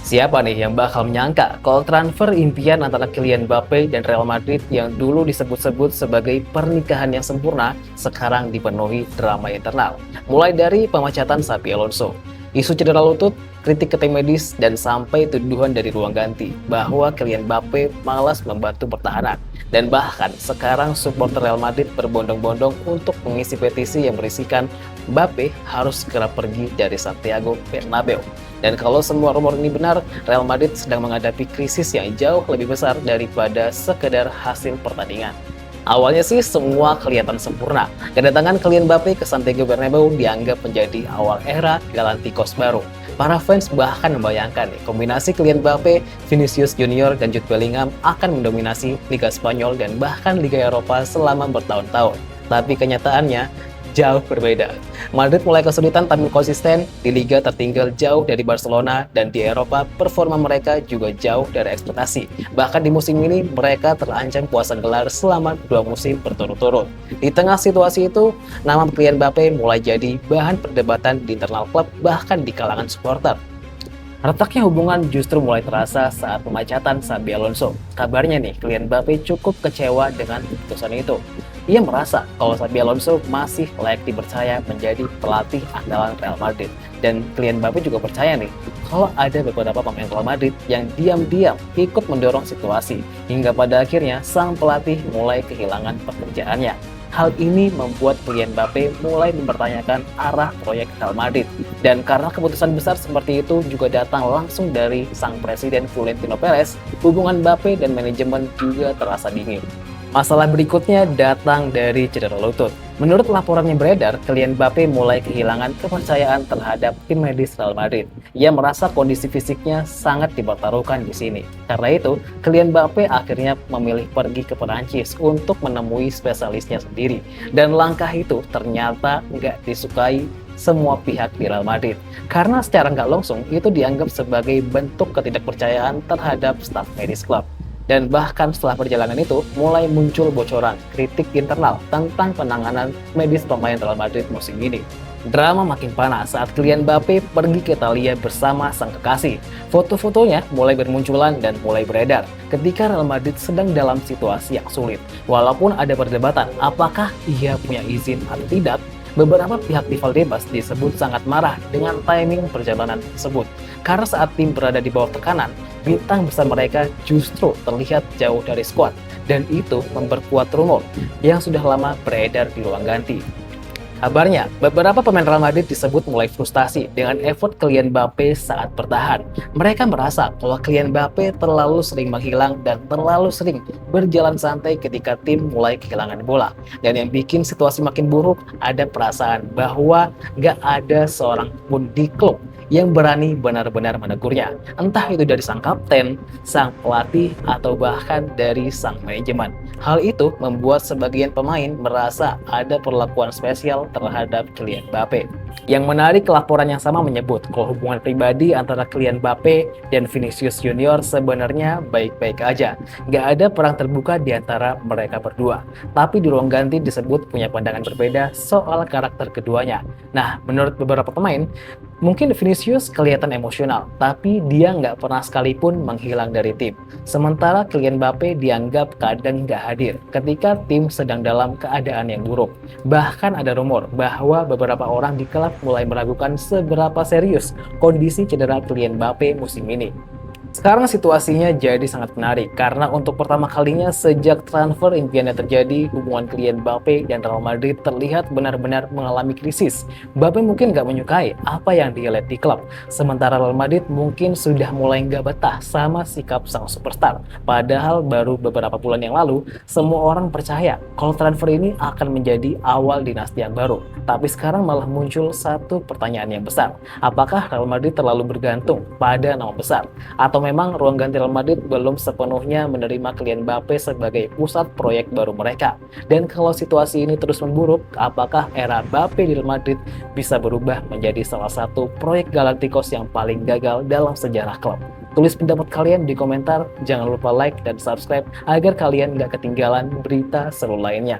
Siapa nih yang bakal menyangka kalau transfer impian antara Kylian Mbappe dan Real Madrid yang dulu disebut-sebut sebagai pernikahan yang sempurna sekarang dipenuhi drama internal. Mulai dari pemecatan Xabi Alonso, isu cedera lutut, kritik ke tim medis, dan sampai tuduhan dari ruang ganti bahwa Kylian Mbappe malas membantu pertahanan. Dan bahkan sekarang supporter Real Madrid berbondong-bondong untuk mengisi petisi yang berisikan Mbappe harus segera pergi dari Santiago Bernabeu. Dan kalau semua rumor ini benar, Real Madrid sedang menghadapi krisis yang jauh lebih besar daripada sekedar hasil pertandingan. Awalnya sih semua kelihatan sempurna. Kedatangan Kylian Mbappe ke Santiago Bernabeu dianggap menjadi awal era Galacticos baru. Para fans bahkan membayangkan kombinasi Kylian Mbappe, Vinicius Junior, dan Jude Bellingham akan mendominasi Liga Spanyol dan bahkan Liga Eropa selama bertahun-tahun. Tapi kenyataannya jauh berbeda. Madrid mulai kesulitan tampil konsisten, di Liga tertinggal jauh dari Barcelona, dan di Eropa performa mereka juga jauh dari ekspektasi. Bahkan di musim ini mereka terancam puasa gelar selama 2 musim berturut-turut. Di tengah situasi itu, nama Kylian Mbappe mulai jadi bahan perdebatan di internal klub bahkan di kalangan supporter. Retaknya hubungan justru mulai terasa saat pemecatan Xabi Alonso. Kabarnya nih, Kylian Mbappe cukup kecewa dengan keputusan itu. Ia merasa kalau Xabi Alonso masih layak dipercaya menjadi pelatih andalan Real Madrid. Dan Kylian Mbappe juga percaya nih, kalau ada beberapa pemain Real Madrid yang diam-diam ikut mendorong situasi, hingga pada akhirnya sang pelatih mulai kehilangan pekerjaannya. Hal ini membuat Kylian Mbappe mulai mempertanyakan arah proyek Real Madrid. Dan karena keputusan besar seperti itu juga datang langsung dari sang presiden Florentino Perez, hubungan Mbappe dan manajemen juga terasa dingin. Masalah berikutnya datang dari cedera lutut. Menurut laporan yang beredar, Kylian Mbappe mulai kehilangan kepercayaan terhadap tim medis Real Madrid. Ia merasa kondisi fisiknya sangat dipertaruhkan di sini. Karena itu, Kylian Mbappe akhirnya memilih pergi ke Perancis untuk menemui spesialisnya sendiri. Dan langkah itu ternyata nggak disukai semua pihak di Real Madrid. Karena secara nggak langsung, itu dianggap sebagai bentuk ketidakpercayaan terhadap staf medis klub. Dan bahkan setelah perjalanan itu, mulai muncul bocoran kritik internal tentang penanganan medis pemain Real Madrid musim ini. Drama makin panas saat Kylian Mbappe pergi ke Italia bersama sang kekasih. Foto-fotonya mulai bermunculan dan mulai beredar ketika Real Madrid sedang dalam situasi yang sulit. Walaupun ada perdebatan apakah ia punya izin atau tidak, beberapa pihak di Valdebebas disebut sangat marah dengan timing perjalanan tersebut. Karena saat tim berada di bawah tekanan, bintang besar mereka justru terlihat jauh dari skuad. Dan itu memperkuat rumor yang sudah lama beredar di ruang ganti. Kabarnya, beberapa pemain Real Madrid disebut mulai frustasi dengan effort Kylian Mbappe saat bertahan. Mereka merasa bahwa Kylian Mbappe terlalu sering menghilang dan terlalu sering berjalan santai ketika tim mulai kehilangan bola. Dan yang bikin situasi makin buruk, ada perasaan bahwa gak ada seorang pun di klub yang berani benar-benar menegurnya. Entah itu dari sang kapten, sang pelatih, atau bahkan dari sang manajemen. Hal itu membuat sebagian pemain merasa ada perlakuan spesial terhadap Kylian Mbappe. Yang menarik, laporan yang sama menyebut kalau hubungan pribadi antara Kylian Mbappe dan Vinicius Junior sebenarnya baik-baik aja. Nggak ada perang terbuka di antara mereka berdua. Tapi di ruang ganti disebut punya pandangan berbeda soal karakter keduanya. Nah, menurut beberapa pemain, mungkin Vinicius kelihatan emosional, tapi dia nggak pernah sekalipun menghilang dari tim. Sementara Kylian Mbappe dianggap kadang nggak hadir ketika tim sedang dalam keadaan yang buruk. Bahkan ada rumor bahwa beberapa orang di klub mulai meragukan seberapa serius kondisi cedera Kylian Mbappe musim ini. Sekarang situasinya jadi sangat menarik karena untuk pertama kalinya sejak transfer impiannya terjadi, hubungan Kylian Mbappe dan Real Madrid terlihat benar-benar mengalami krisis. Mbappe mungkin gak menyukai apa yang dia lihat di klub, sementara Real Madrid mungkin sudah mulai gak betah sama sikap sang superstar. Padahal baru beberapa bulan yang lalu, semua orang percaya kalau transfer ini akan menjadi awal dinasti yang baru. Tapi sekarang malah muncul satu pertanyaan yang besar. Apakah Real Madrid terlalu bergantung pada nama besar? Atau memang ruang ganti Real Madrid belum sepenuhnya menerima Kylian Mbappe sebagai pusat proyek baru mereka? Dan kalau situasi ini terus memburuk, apakah era Mbappe di Real Madrid bisa berubah menjadi salah satu proyek Galacticos yang paling gagal dalam sejarah klub? Tulis pendapat kalian di komentar, jangan lupa like dan subscribe agar kalian gak ketinggalan berita seru lainnya.